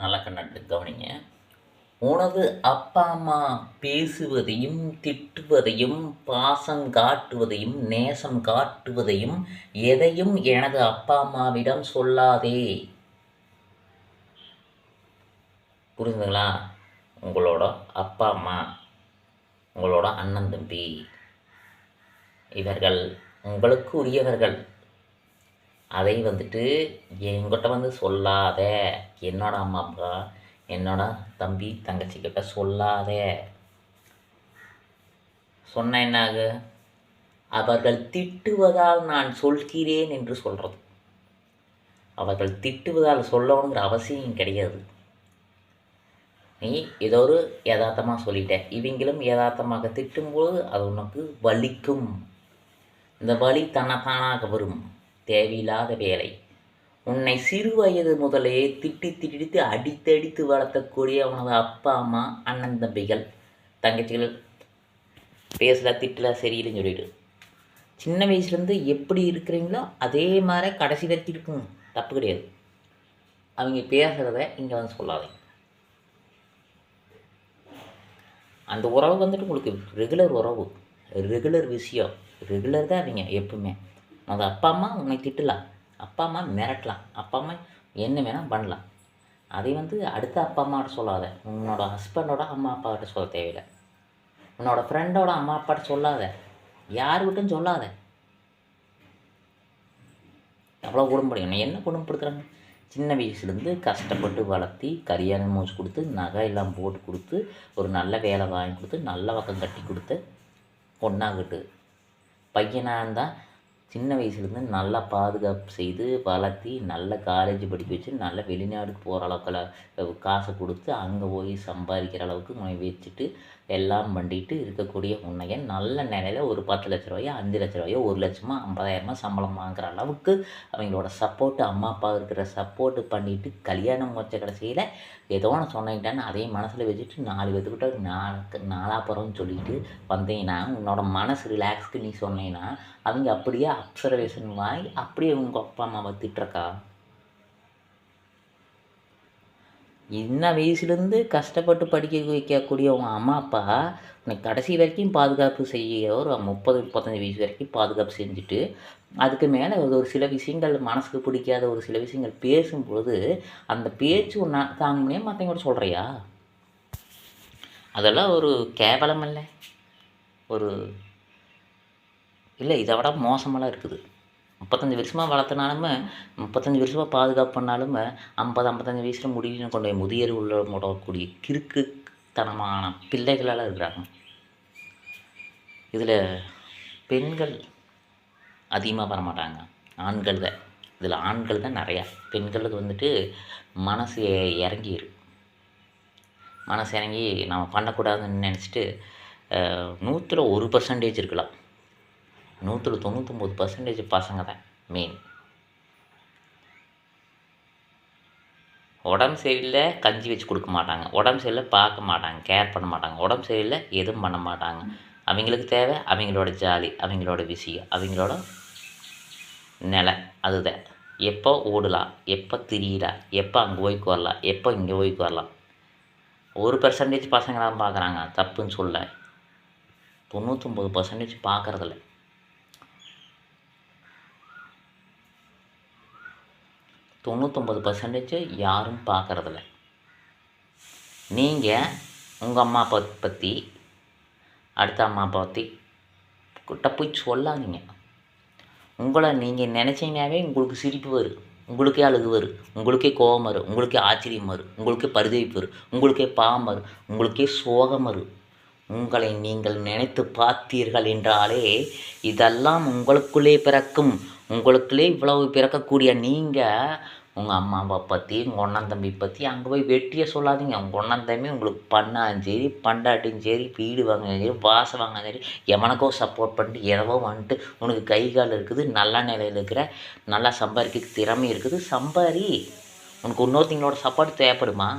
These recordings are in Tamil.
நல்லா கண்ணாட்டு கவனிங்க. உனது அப்பா அம்மா பேசுவதையும், திட்டுவதையும், பாசம் காட்டுவதையும், நேசம் காட்டுவதையும் எதையும் எனது அப்பா அம்மாவிடம் சொல்லாதே. புரியுதுங்களா? உங்களோட அப்பா அம்மா, உங்களோட அண்ணன் தம்பி, இவர்கள் உங்களுக்கு உரியவர்கள். அதை என்கிட்ட சொல்லாத. என்னோட அம்மா அப்பா, என்னோட தம்பி தங்கச்சிக்கிட்ட சொல்லாத. சொன்ன என்ன ஆகு? அவர்கள் திட்டுவதால் நான் சொல்கிறேன் என்று சொல்கிறது. அவர்கள் திட்டுவதால் சொல்லணுங்கிற அவசியம் கிடையாது. நீ ஏதோ ஒரு யதார்த்தமாக சொல்லிட்ட, இவங்களும் யதார்த்தமாக திட்டும்போது அது உனக்கு வலிக்கும். இந்த வலி தன்னைத்தானாக வரும். தேவையில்லாத வேலை. உன்னை சிறு வயது முதலே திட்டி திட்டிட்டு அடித்து வளர்த்தக்கூடிய உனது அப்பா அம்மா, அண்ணன் தம்பிகள், தங்கச்சிகள் பேசல திட்டல சரியில்லைன்னு சொல்லிட்டு சின்ன வயசுலேருந்து எப்படி இருக்கிறீங்களோ அதே மாதிரி கடைசி வரைக்கும் இருக்கும். தப்பு கிடையாது. அவங்க பேசுகிறத இங்கே சொல்லாதீங்க. அந்த உறவு உங்களுக்கு ரெகுலர் உறவு, ரெகுலர் விஷயம், ரெகுலர் தான் அவங்க எப்பவுமே. அந்த அப்பா அம்மா உன்னை திட்டலாம், அப்பா அம்மா மிரட்டலாம், அப்பா அம்மா என்ன வேணால் பண்ணலாம். அதை அடுத்த அப்பா அம்மாட்ட சொல்லாத. உன்னோட ஹஸ்பண்டோட அம்மா அப்பாக்கிட்ட சொல்ல தேவையில்லை. உன்னோட ஃப்ரெண்டோட அம்மா அப்பாட்ட சொல்லாத. யாருக்கிட்டும் சொல்லாத. அவ்வளோ குடும்பம். நீ என்ன குடும்பப்படுத்துகிறாங்க? சின்ன வயசுலேருந்து கஷ்டப்பட்டு வளர்த்தி கல்யாணம் மூச்சு கொடுத்து நகை எல்லாம் போட்டு கொடுத்து ஒரு நல்ல வேலை வாங்கி கொடுத்து நல்ல பக்கம் கட்டி கொடுத்து பொண்ணாகட்டு பையனாக இருந்தால் சின்ன வயசுலேருந்து நல்லா பாதுகாப்பு செய்து வளர்த்தி நல்ல காலேஜ் படிக்க வச்சு நல்ல வெளிநாடுக்கு போகிற அளவுக்கு காசை கொடுத்து அங்கே போய் சம்பாதிக்கிற அளவுக்கு உன்னை வச்சுட்டு எல்லாம் பண்ணிட்டு இருக்கக்கூடிய உன்னைய நல்ல நிலையில் ஒரு 10 லட்ச ரூபாயோ 5 லட்ச ரூபாயோ 1 லட்சமோ 50,000 சம்பளம் வாங்குற அளவுக்கு அவங்களோட சப்போர்ட்டு அம்மா அப்பா இருக்கிற சப்போர்ட்டு பண்ணிவிட்டு கல்யாணம் முடிச்ச கடைசியில் ஏதோ ஒன்று சொன்னிட்டான்னு அதையும் மனசில் வச்சுட்டு 4 பேத்துக்கிட்ட நாலாப்புறம்னு சொல்லிட்டு வந்தீங்கன்னா உன்னோட மனசு ரிலாக்ஸ்க்கு நீ சொன்னீங்கன்னா அவங்க அப்படியே அப்சர்வேஷன் வாங்கி அப்படியே உங்கள் அப்பா அம்மாவை திட்டுறக்கா? இன்ன வயசுலேருந்து கஷ்டப்பட்டு படிக்க வைக்கக்கூடிய உங்கள் அம்மா அப்பா உனக்கு கடைசி வரைக்கும் பாதுகாப்பு செய்ய ஒரு 30-35 வயசு வரைக்கும் பாதுகாப்பு செஞ்சுட்டு அதுக்கு மேலே ஒரு சில விஷயங்கள் மனசுக்கு பிடிக்காத ஒரு சில விஷயங்கள் பேசும்போது அந்த பேச்சு ஒன்றா தாங்க முடியாது மற்றவங்க சொல்கிறியா? அதெல்லாம் ஒரு கேவலம் இல்லை. ஒரு இல்லை, இதை விட மோசமெல்லாம் இருக்குது. 35 வருஷமாக வளர்த்தனாலுமே 35 வருஷமாக பாதுகாப்பு பண்ணாலுமே 50-55 வயசில் முடியலன்னு கொண்டு போய் முதியோர் உள்ள முடக்கூடிய கிறுக்குத்தனமான பிள்ளைகளெல்லாம் இருக்கிறாங்க. இதில் பெண்கள் அதிகமாக வர மாட்டாங்க, ஆண்கள் தான். இதில் ஆண்கள் தான் நிறையா. பெண்களுக்கு மனசு இறங்கிடும். மனசு இறங்கி நம்ம பண்ணக்கூடாதுன்னு நினச்சிட்டு 100ல் 1% இருக்கலாம். 100ல் 99% பசங்க தான் மெயின். உடம்பு சரியில்லை கஞ்சி வச்சு கொடுக்க மாட்டாங்க, உடம்பு சரியில்லை பார்க்க மாட்டாங்க, கேர் பண்ண மாட்டாங்க, உடம்பு சரியில்லை எதுவும் பண்ண மாட்டாங்க. அவங்களுக்கு தேவை அவங்களோட ஜாலி, அவங்களோட விஷயம், அவங்களோட நிலை. அதுதான் எப்போ ஓடலாம், எப்போ திரியலாம், எப்போ அங்கே போய்க்கு வரலாம், எப்போ இங்கே போய்க்கு வரலாம். 1% பசங்களாம் பார்க்குறாங்க, தப்புன்னு சொல்ல. 99% பார்க்குறதில்ல. 99% யாரும் பார்க்குறதில்ல. நீங்கள் உங்கள் அம்மா அப்பா பற்றி அடுத்த அம்மா அப்பா பற்றி கிட்ட போய் சொல்லாதீங்க. உங்களை நீங்கள் நினச்சிங்கனாவே உங்களுக்கு சிரிப்பு வரும், உங்களுக்கே அழுகு வரும், உங்களுக்கே கோபம் வரும், உங்களுக்கே ஆச்சரியம் வரும், உங்களுக்கே பரிதவிப்பு வரும், உங்களுக்கே பாவம் வரும், உங்களுக்கே சோகம் வரும். உங்களை நீங்கள் நினைத்து பார்த்தீர்கள் என்றாலே இதெல்லாம் உங்களுக்குள்ளே பிறக்கும். உங்களுக்குள்ளே இவ்வளவு பிறக்கக்கூடிய நீங்கள் உங்கள் அம்மா அப்பா பற்றி உங்கள் ஒன்றாம் தம்பி பற்றி அங்கே போய் வெட்டியே சொல்லாதீங்க. உங்கள் ஒன்றாம் தம்பி உங்களுக்கு பண்ணாலும் சரி பண்டாட்டியும் சரி வீடு வாங்கினாலும் சரி வாசம் வாங்கினாலும் சரி எவனுக்கோ சப்போர்ட் பண்ணிட்டு எதவோ உனக்கு கை கால் இருக்குது, நல்ல நிலையில் இருக்கிற, நல்லா சம்பாதிக்க திறமை இருக்குது, சம்பாரி. உனக்கு இன்னொருத்தங்களோட சப்போர்ட் தேவைப்படுமா?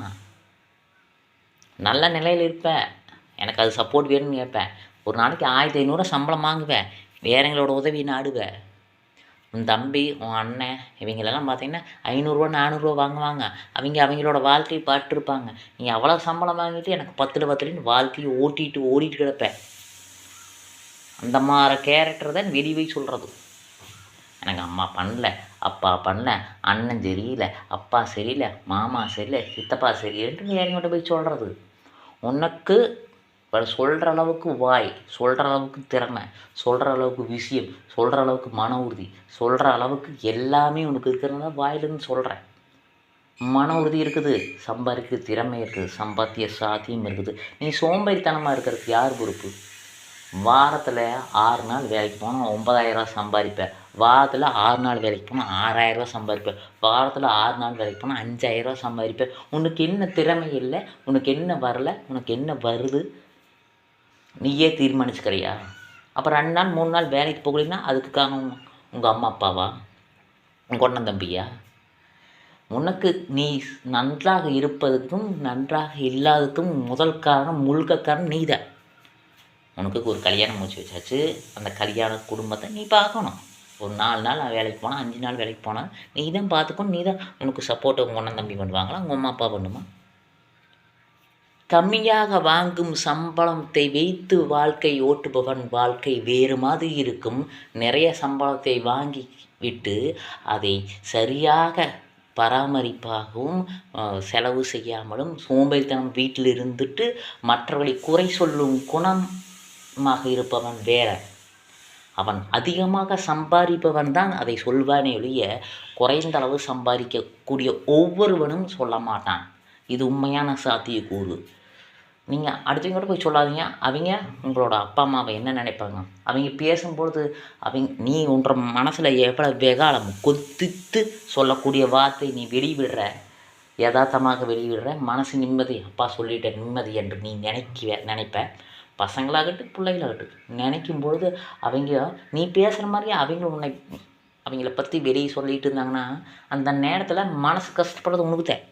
நல்ல நிலையில் இருப்பேன், எனக்கு அது சப்போர்ட் வேணும்னு கேட்பேன். ஒரு நாளைக்கு 1500 சம்பளம் வாங்குவேன், வேறங்களோட உதவி நாடுவேன். உன் தம்பி, உன் அண்ணன் இவங்களெல்லாம் பார்த்தீங்கன்னா ரூ. 500 400 வாங்குவாங்க. அவங்களோட வாழ்க்கையை பார்த்துருப்பாங்க. நீ அவ்வளோ சம்பளம் வாங்கிட்டு எனக்கு 10ல் 10ன்னு வாழ்க்கையை ஓட்டிட்டு கிடப்ப. அந்த மாதிரி கேரக்டர் தான் வெளியே போய் சொல்கிறது. எனக்கு அம்மா பண்ணல, அப்பா பண்ணல, அண்ணன் சரியில்லை, அப்பா சரியில்லை, மாமா சரியில்லை, சித்தப்பா சரியில்லைன்ட்டு வேறங்கிட்ட போய் சொல்கிறது. உனக்கு சொல்கிற அளவுக்கு வாய், சொல்கிற அளவுக்கு திறமை, சொல்கிற அளவுக்கு விஷயம், சொல்கிற அளவுக்கு மன உறுதி, சொல்கிற அளவுக்கு எல்லாமே உனக்கு இருக்கிறதா வாயிலிருந்து சொல்கிறேன். மன உறுதி இருக்குது, சம்பாதிக்க திறமை இருக்குது, சம்பாத்திய சாத்தியம் இருக்குது. நீ சோம்பேறித்தனமாக இருக்கிறதுக்கு யார் பொறுப்பு? வாரத்தில் 6 நாள் வேலைக்கு போனால் 9,000 சம்பாதிப்பேன். வாரத்தில் 6 நாள் வேலைக்கு போனால் 6,000 சம்பாதிப்பேன். வாரத்தில் 6 நாள் வேலைக்கு போனால் 5,000 சம்பாதிப்பேன். உனக்கு என்ன திறமை இல்லை, உனக்கு என்ன வரல, உனக்கு என்ன வருது, நீயே தீர்மானிச்சுக்கிறியா? அப்போ 2 நாள் 3 நாள் வேலைக்கு போகலைன்னா அதுக்கு காரணம் உங்கள் அம்மா அப்பாவா, உங்கள் அண்ணன் தம்பியா? உனக்கு நீ நன்றாக இருப்பதுக்கும் நன்றாக இல்லாததுக்கும் முதல் காரணம், முழுக்க காரணம் நீ தான். உனக்கு ஒரு கல்யாணம் முடிச்சு வச்சாச்சு. அந்த கல்யாண குடும்பத்தை நீ பார்க்கணும். ஒரு 4 நாள் வேலைக்கு போனால், 5 நாள் வேலைக்கு போனால் நீ தான் பார்த்துக்கணும். நீ தான் உனக்கு சப்போர்ட் உங்கள் அண்ணன் தம்பி பண்ணுவாங்களா, உங்கள் அம்மா அப்பா பண்ணுமா? கம்மியாக வாங்கும் சம்பளத்தை வைத்து வாழ்க்கை ஓட்டுபவன் வாழ்க்கை வேறு மாதிரி இருக்கும். நிறைய சம்பளத்தை வாங்கி விட்டு அதை சரியாக பராமரிப்பாகவும் செலவு செய்யாமலும் சோம்பேறித்தனம் வீட்டில் இருந்துட்டு மற்றவர்களை குறை சொல்லும் குணமாக இருப்பவன் வேற. அவன் அதிகமாக சம்பாதிப்பவன் தான் அதை சொல்வானே ஒழிய குறைந்த அளவு சம்பாதிக்கக்கூடிய ஒவ்வொருவனும் சொல்ல மாட்டான். இது உண்மையான சாத்தியக்கூறு. நீங்கள் அடுத்தவங்கள்ட்ட போய் சொல்லாதீங்க. அவங்க உங்களோட அப்பா அம்மாவை என்ன நினைப்பாங்க? அவங்க பேசும்பொழுது நீ உன்ற மனசில் எவ்வளோ வெகாலம் கொதித்து சொல்லக்கூடிய வார்த்தை நீ வெளிவிடுற, யதார்த்தமாக வெளிவிடுற, மனசு நிம்மதி, அப்பா சொல்லிட்ட நிம்மதி என்று நீ நினைப்ப. பசங்களாகட்டும் பிள்ளைகளாகட்டும் நினைக்கும் பொழுது நீ பேசுகிற மாதிரியே அவங்கள பற்றி வெளியே சொல்லிகிட்டு இருந்தாங்கன்னா அந்த நேரத்தில் மனசு கஷ்டப்படுறது உனக்கு தான்.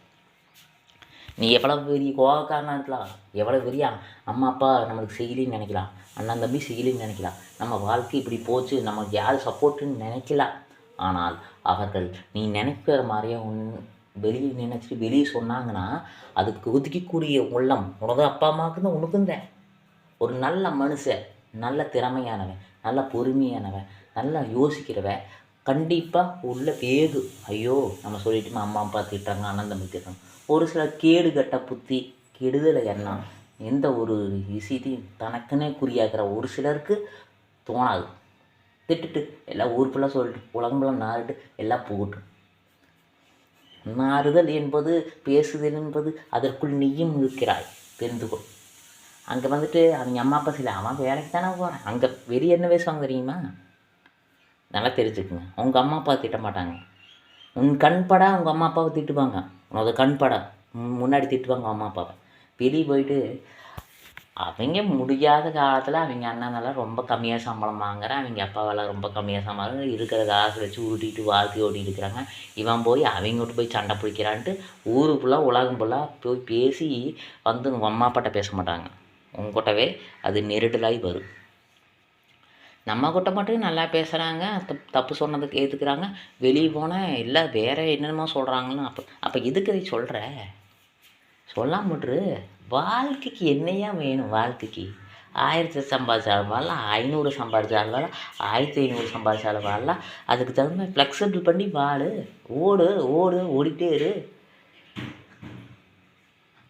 நீ எவ்வளோ பெரிய கோவக்காரனாக இருக்கலாம், எவ்வளோ பெரிய அம்மா அப்பா நம்மளுக்கு செய்யலின்னு நினைக்கலாம், அண்ணன் தம்பி செய்யலின்னு நினைக்கலாம், நம்ம வாழ்க்கை இப்படி போச்சு, நமக்கு யார் சப்போர்ட்டுன்னு நினைக்கலாம். ஆனால் அவர்கள் நீ நினைக்கிற மாதிரியே வெளியே நினச்சிட்டு வெளியே சொன்னாங்கன்னா அதுக்கு ஒதுக்கக்கூடிய உள்ளம் உனது அப்பா அம்மாவுக்கு தான் உனக்கும் தான். ஒரு நல்ல மனுஷன், நல்ல திறமையானவன், நல்ல பொறுமையானவன், நல்லா யோசிக்கிறவன் கண்டிப்பாக உள்ள வேகு. ஐயோ நம்ம சொல்லிட்டோமா, அம்மா அப்பா திட்டுறாங்க, அண்ணன் தம்பி திட்டுறாங்க. ஒரு சில கேடு கட்ட புத்தி, கெடுதலை எண்ணம், எந்த ஒரு விஷயத்தையும் தனக்குன்னே குறியாக்கிற ஒரு சிலருக்கு தோணாது. திட்டுட்டு எல்லாம் ஊர் ஃபுல்லாக சொல்லிட்டு உலகம்பெல்லாம் நாரிட்டு எல்லாம் போகட்டும். நாறுதல் என்பது, பேசுதல் என்பது அதற்குள் நீயும் இருக்கிறாய், தெரிந்து கொள். அங்கே வந்துட்டு அவங்க அம்மா அப்பா சில அவன் வேலைக்கு தானே போகிறேன், அங்கே வெளியே என்ன பேசுவாங்க தெரியுமா? நல்லா தெரிஞ்சுக்குங்க. உங்கள் அம்மா அப்பா திட்ட மாட்டாங்க. உன் கண்படா உங்கள் அம்மா அப்பாவை திட்டுவாங்க. உனது கண்படா முன்னாடி திட்டுவாங்க அம்மா அப்பாவை. வெளியே போயிட்டு அவங்க முடியாத காலத்தில் அவங்க அண்ணனெல்லாம் ரொம்ப கம்மியாக சம்பளம் வாங்குறேன், அவங்க அப்பாவெல்லாம் ரொம்ப கம்மியாக சம்பளம் இருக்கிற காசு வச்சு ஊட்டிட்டு வாழ்க்கை ஓட்டிகிட்டு இருக்கிறாங்க. இவன் போய் அவங்ககிட்ட போய் சண்டை பிடிக்கிறான்ட்டு ஊரு ஃபுல்லாக உலகம் ஃபுல்லாக போய் பேசி வந்து உங்கள் அம்மா அப்பாட்ட பேச மாட்டாங்க. உங்ககிட்டவே அது நெருடலாகி வரும். நம்ம கிட்ட மட்டும் நல்லா பேசுகிறாங்க, தப்பு சொன்னதுக்கு ஏற்றுக்கிறாங்க, வெளியே போனால் இல்லை வேறு என்னென்னமோ சொல்கிறாங்கன்னு. அப்போ எதுக்கு இதை சொல்கிற? சொல்லாம விட்ரு. வாழ்க்கைக்கு என்னையா வேணும்? வாழ்க்கைக்கு 1000 சம்பாதிச்சாலும் வரலாம், 500 சம்பாதிச்சாலும் வரலாம், 1500 சம்பாதிச்சாலும் வரலாம். அதுக்கு தகுந்த ஃப்ளெக்சிபிள் பண்ணி வாழு, ஓடிட்டே இரு.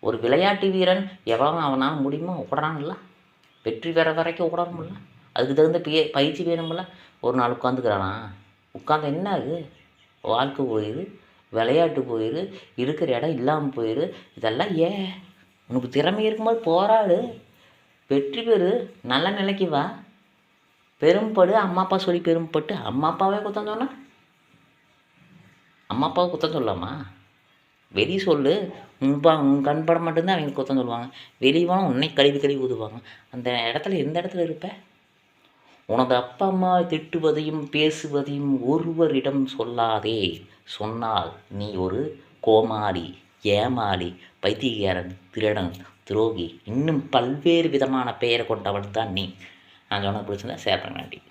ஒரு விளையாட்டு வீரன் எவ்வளோ அவனால் முடியுமோ ஓடுறான்ல, வெற்றி பெற வரைக்கும் ஓடணும்ல, அதுக்கு தகுந்த பயிற்சி வேணும்ல. ஒரு நாள் உட்காந்துக்கிறானா? உட்காந்து என்ன ஆகுது? வாழ்க்கை போயிடு, விளையாட்டு போயிடு, இருக்கிற இடம் இல்லாமல் போயிடு. இதெல்லாம் ஏன்? உனக்கு திறமை இருக்கும்போது போராடு, வெற்றி பெறு, நல்ல நிலைக்கு வா, பெரும்படு. அம்மா அப்பா சொல்லி பெரும்பட்டு அம்மா அப்பாவே குத்தம் சொன்னால் அம்மா அப்பாவை குத்தம் சொல்லலாமா? வெளியே சொல்லு. உன் கண்பட மட்டும்தான் அவங்க குத்தம் சொல்லுவாங்க. வெளியே போனால் உன்னை கழுவி ஊதுவாங்க. அந்த இடத்துல எந்த இடத்துல இருப்ப? உனது அப்பா அம்மா திட்டுவதையும் பேசுவதையும் ஒருவரிடம் சொல்லாதே. சொன்னால் நீ ஒரு கோமாளி, ஏமாளி, பைத்தியக்காரன், திருடன், துரோகி, இன்னும் பல்வேறு விதமான பெயரை கொண்டவன் தான் நீ. நான் சொன்ன பிடிச்சிருந்தா ஷேர் பண்ண வேண்டிய